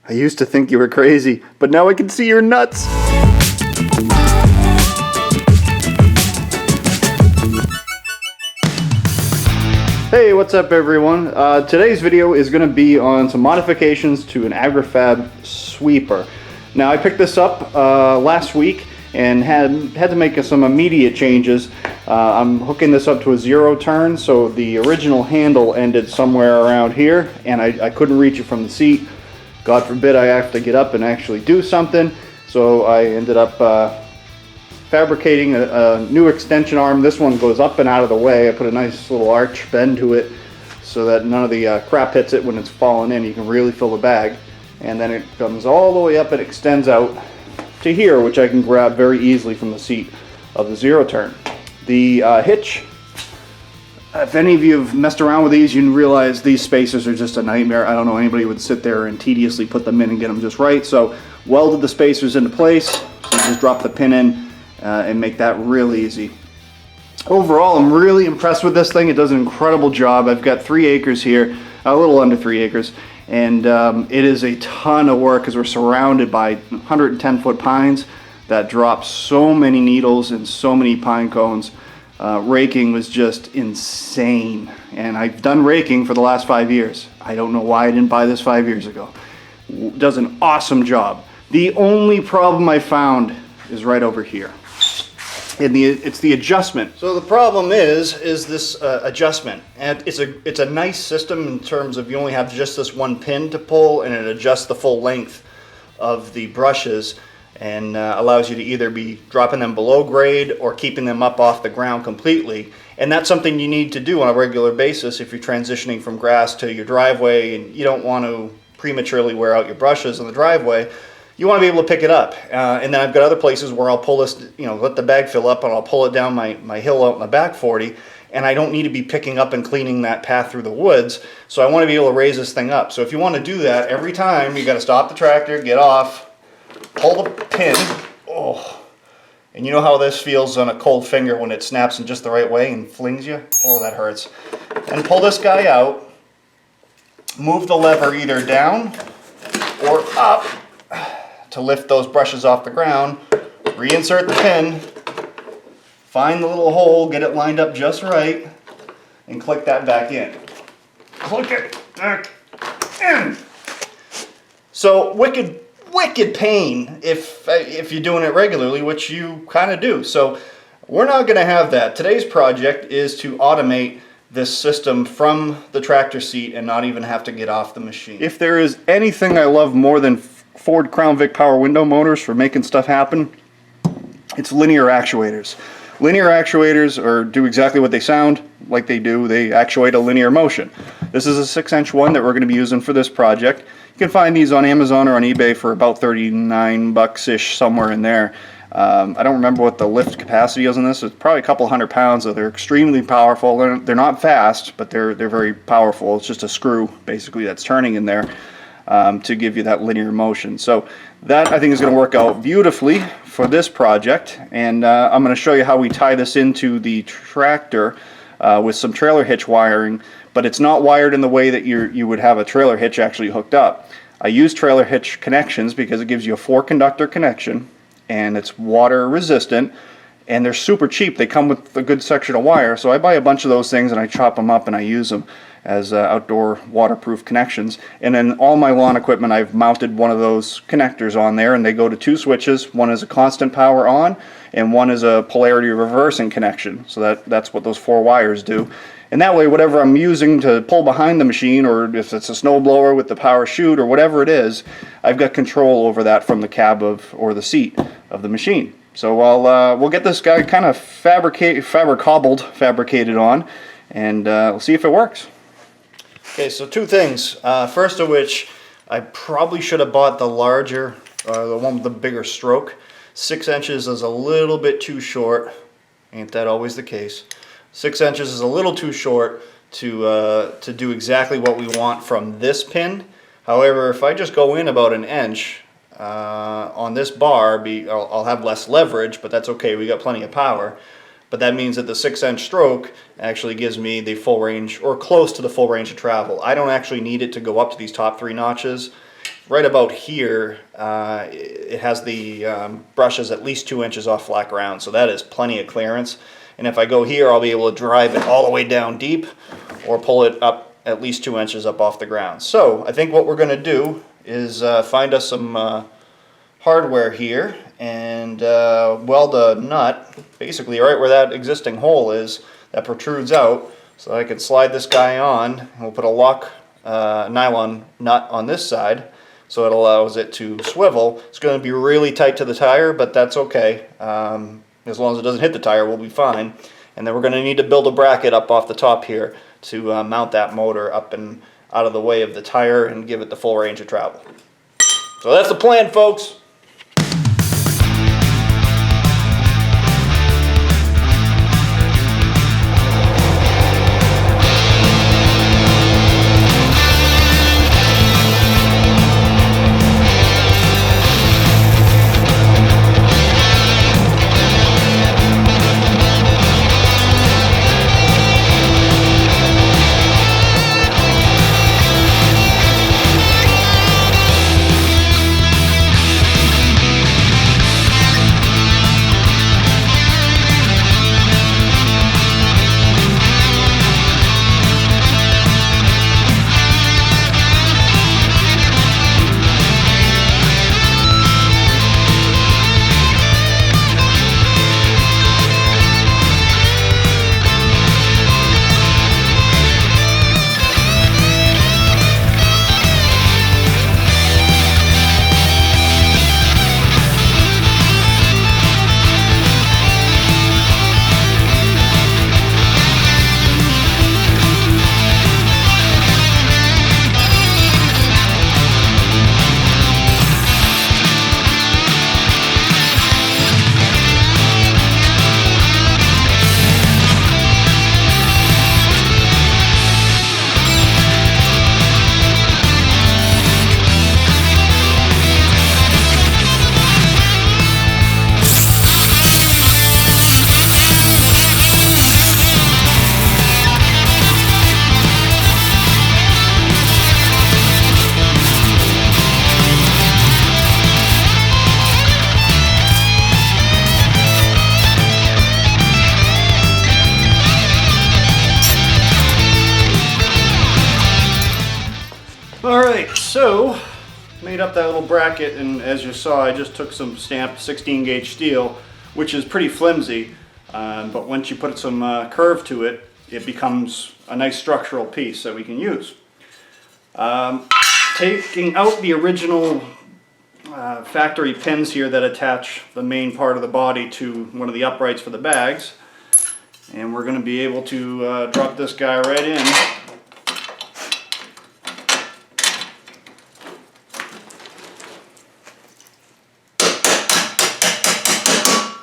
I used to think you were crazy, but now I can see your nuts. Hey, what's up everyone? Today's video is going to be on some modifications to an Agri-Fab sweeper. Now I picked this up last week and had to make some immediate changes. I'm hooking this up to a 0 turn, so the original handle ended somewhere around here and I couldn't reach it from the seat. God forbid I have to get up and actually do something, so I ended up fabricating a new extension arm. This one goes up and out of the way. I put a nice little arch bend to it so that none of the crap hits it when it's falling in. You can really fill the bag, and then it comes all the way up and extends out to here, which I can grab very easily from the seat of the 0 turn. The hitch, if any of you have messed around with these, you can realize these spacers are just a nightmare. I don't know anybody would sit there and tediously put them in and get them just right. So welded the spacers into place, so you just drop the pin in and make that real easy. Overall, I'm really impressed with this thing. It does an incredible job. I've got 3 acres here, a little under 3 acres, and it is a ton of work because we're surrounded by 110-foot pines that drop so many needles and so many pine cones. Raking was just insane, and I've done raking for the last 5 years. I don't know why I didn't buy this 5 years ago. Does an awesome job. The only problem I found is right over here. It's the adjustment. So the problem is this adjustment, and it's a nice system in terms of you only have just this one pin to pull, and it adjusts the full length of the brushes, and allows you to either be dropping them below grade or keeping them up off the ground completely. And that's something you need to do on a regular basis if you're transitioning from grass to your driveway and you don't want to prematurely wear out your brushes on the driveway. You want to be able to pick it up. And then I've got other places where I'll pull this, let the bag fill up and I'll pull it down my hill out in the back 40, and I don't need to be picking up and cleaning that path through the woods. So I want to be able to raise this thing up. So if you want to do that, every time you got to stop the tractor, get off, pull the pin, and you know how this feels on a cold finger when it snaps in just the right way and flings you? Oh, that hurts. And pull this guy out, move the lever either down or up to lift those brushes off the ground, reinsert the pin, find the little hole, get it lined up just right, and click that back in. Click it back in. So wicked pain if you're doing it regularly, which you kind of do. So we're not going to have that. Today's project is to automate this system from the tractor seat and not even have to get off the machine. If there is anything I love more than Ford Crown Vic power window motors for making stuff happen, it's linear actuators. Linear actuators do exactly what they sound like they do. They actuate a linear motion. This is a 6-inch one that we're going to be using for this project. You can find these on Amazon or on eBay for about 39 bucks-ish, somewhere in there. I don't remember what the lift capacity is on this. It's probably a couple 100 pounds, so they're extremely powerful. They're not fast, but they're very powerful. It's just a screw, basically, that's turning in there to give you that linear motion. So that, I think, is going to work out beautifully for this project. And I'm going to show you how we tie this into the tractor with some trailer hitch wiring, but it's not wired in the way that you would have a trailer hitch actually hooked up. I use trailer hitch connections because it gives you a 4-conductor connection, and it's water resistant, and they're super cheap. They come with a good section of wire, so I buy a bunch of those things and I chop them up and I use them as outdoor waterproof connections. And then all my lawn equipment, I've mounted one of those connectors on there, and they go to 2 switches. One is a constant power on, and one is a polarity reversing connection. So that's what those 4 wires do. And that way, whatever I'm using to pull behind the machine, or if it's a snow blower with the power chute or whatever it is, I've got control over that from the cab or the seat of the machine. So we'll get this guy kind of fabricated on, and we'll see if it works. Okay, so 2 things. First of which, I probably should have bought the larger, the one with the bigger stroke. 6 inches is a little bit too short. Ain't that always the case? 6 inches is a little too short to do exactly what we want from this pin. However, if I just go in about 1 inch on this bar, I'll have less leverage, but that's okay. We got plenty of power. But that means that the 6-inch stroke actually gives me the full range, or close to the full range of travel. I don't actually need it to go up to these top 3 notches. right about here, it has the brushes at least 2 inches off flat ground, so that is plenty of clearance. And if I go here, I'll be able to drive it all the way down deep or pull it up at least 2 inches up off the ground. So I think what we're going to do is find us some hardware here and weld a nut basically right where that existing hole is that protrudes out, so I can slide this guy on, and we'll put a lock nylon nut on this side so it allows it to swivel. It's going to be really tight to the tire, but that's okay. As long as it doesn't hit the tire, we'll be fine. And then we're going to need to build a bracket up off the top here to mount that motor up and out of the way of the tire and give it the full range of travel. So that's the plan, folks. Alright, so made up that little bracket, and as you saw, I just took some stamped 16 gauge steel, which is pretty flimsy, but once you put some curve to it, it becomes a nice structural piece that we can use. Taking out the original factory pins here that attach the main part of the body to one of the uprights for the bags, and we're going to be able to drop this guy right in.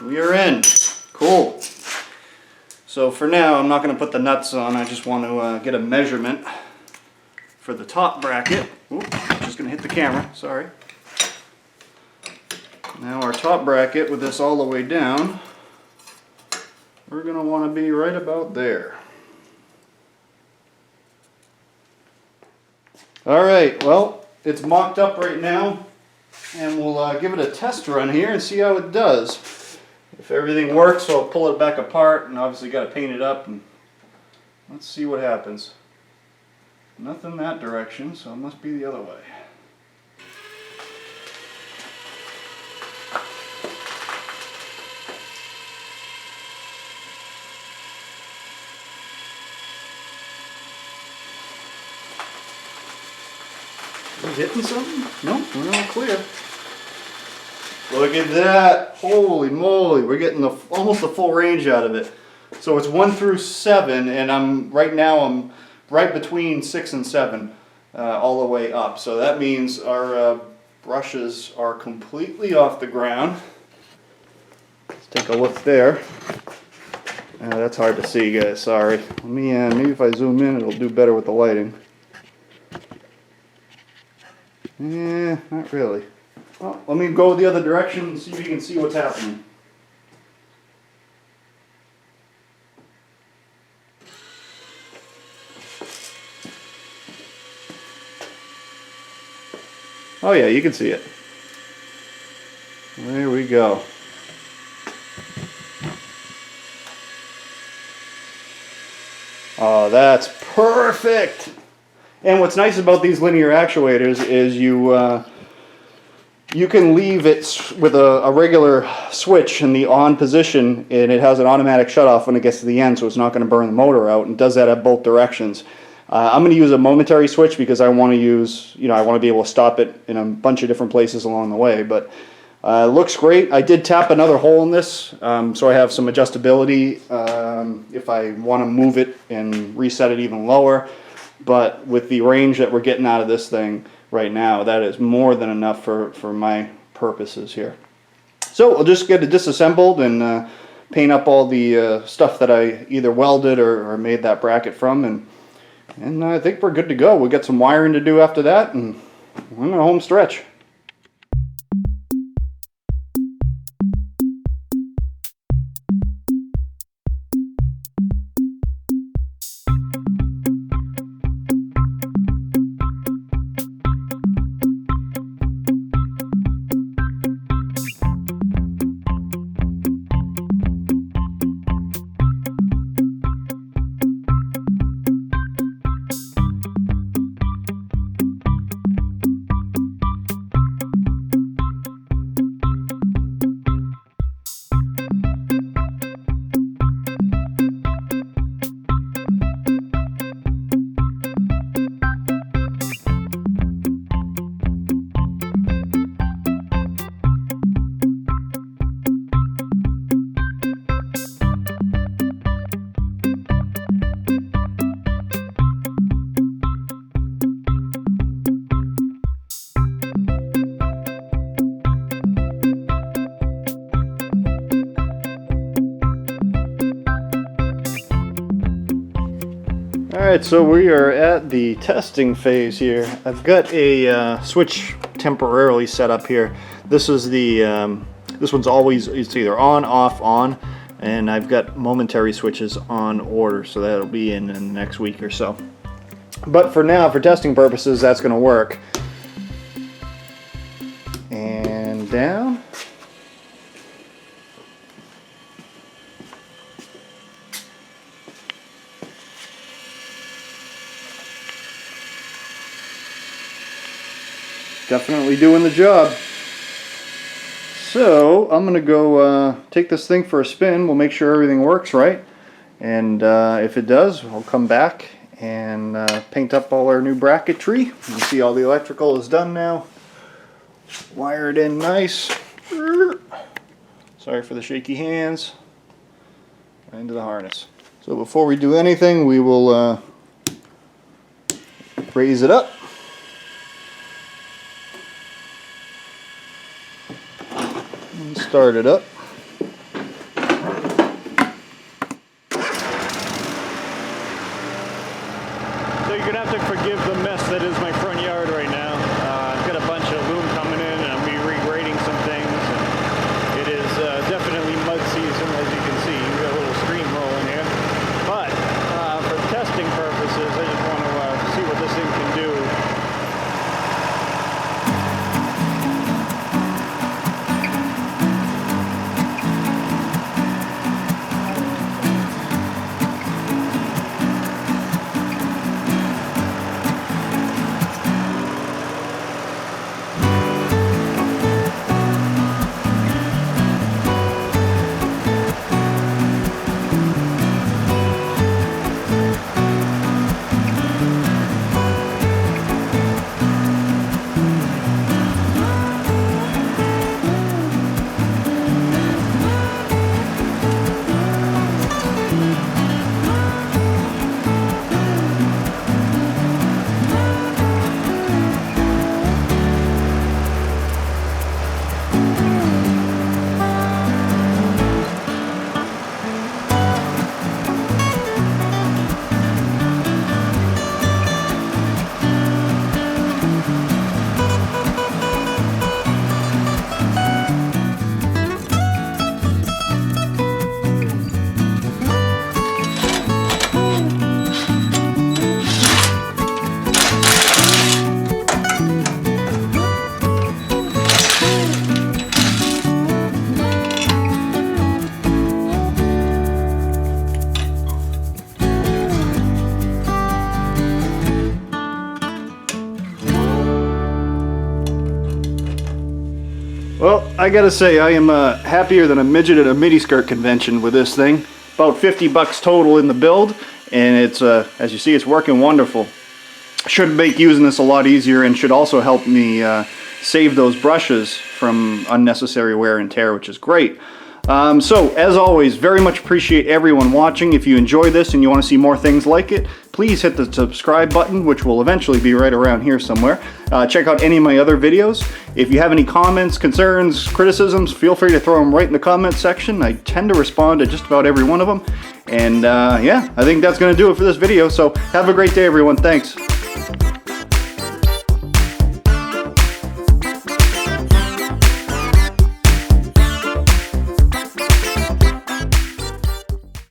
We are in. Cool. So for now, I'm not going to put the nuts on. I just want to get a measurement for the top bracket. Oop, just going to hit the camera. Sorry. Now our top bracket with this all the way down, we're going to want to be right about there. Alright, well, it's mocked up right now, and we'll give it a test run here and see how it does. If everything works, I'll pull it back apart, and obviously got to paint it up, and let's see what happens. Nothing that direction, so it must be the other way. Are we hitting something? Nope, we're all clear. Look at that! Holy moly, we're getting almost the full range out of it. So it's 1 through 7, and right now I'm right between 6 and 7, all the way up. So that means our brushes are completely off the ground. Let's take a look there. That's hard to see, guys. Sorry. Let me maybe if I zoom in, it'll do better with the lighting. Not really. Well, let me go the other direction and see if you can see what's happening. Oh yeah, you can see it. There we go. Oh, that's perfect. And what's nice about these linear actuators is you can leave it with a regular switch in the on position, and it has an automatic shutoff when it gets to the end, so it's not going to burn the motor out, and does that at both directions. I'm going to use a momentary switch because I want to use, I want to be able to stop it in a bunch of different places along the way. But it looks great. I did tap another hole in this, so I have some adjustability if I want to move it and reset it even lower. But with the range that we're getting out of this thing right now, that is more than enough for my purposes here. So I'll just get it disassembled and paint up all the stuff that I either welded or made that bracket from, and I think we're good to go. We'll get some wiring to do after that, and we're in the home stretch. Alright, so we are at the testing phase here. I've got a switch temporarily set up here. This is the this one's always, it's either on, off, on, and I've got momentary switches on order, so that'll be in the next week or so. But for now, for testing purposes, that's going to work. And down. Definitely doing the job. So I'm gonna go take this thing for a spin. We'll make sure everything works right, and if it does, we'll come back and paint up all our new bracketry. You can see all the electrical is done now. Wired in nice. Sorry for the shaky hands. Right into the harness. So before we do anything, we will raise it up. And start it up. So you're gonna have to forgive the mess that is my front yard right now. I've got a bunch of loom coming in, and I'll be regrading some things. It is definitely mud season, as you can see. We've got a little stream rolling here. But for testing purposes, I just want to see what this thing can do. Well, I gotta say, I am happier than a midget at a miniskirt convention with this thing. About 50 bucks total in the build, and it's, as you see, it's working wonderful. Should make using this a lot easier, and should also help me save those brushes from unnecessary wear and tear, which is great. So, as always, very much appreciate everyone watching. If you enjoy this and you want to see more things like it, please hit the subscribe button, which will eventually be right around here somewhere. Check out any of my other videos. If you have any comments, concerns, criticisms, feel free to throw them right in the comments section. I tend to respond to just about every one of them. And yeah, I think that's going to do it for this video. So, have a great day, everyone. Thanks.